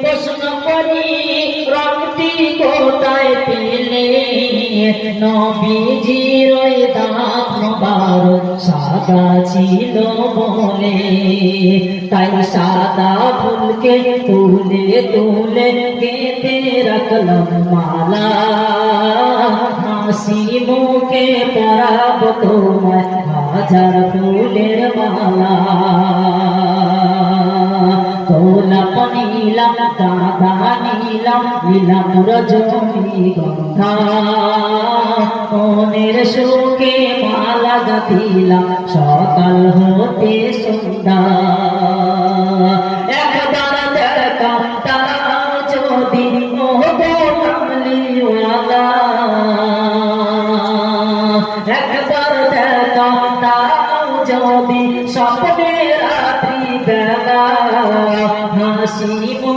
প্রশ্ন করি রক্তি কোথায় পেলে নবীজির ওই দাঁত মোবারক সাদা ছিল বলে তাই সাদা ফুলকে তুলে তুলে গেঁথে রাখলাম মালা হাসি মুখে পরাব তোমায় হাজার ফুলের মালা গোলাপ নীলাম গাঁদা নীলাম নীলাম রজনীগন্ধা মনের সুখে মালা গাঁথিলাম সকাল হতে সন্ধ্যা একবার দেখাম তারাও যদি ও কামলিওয়ালা একবার দেখাম তারাও যদি সব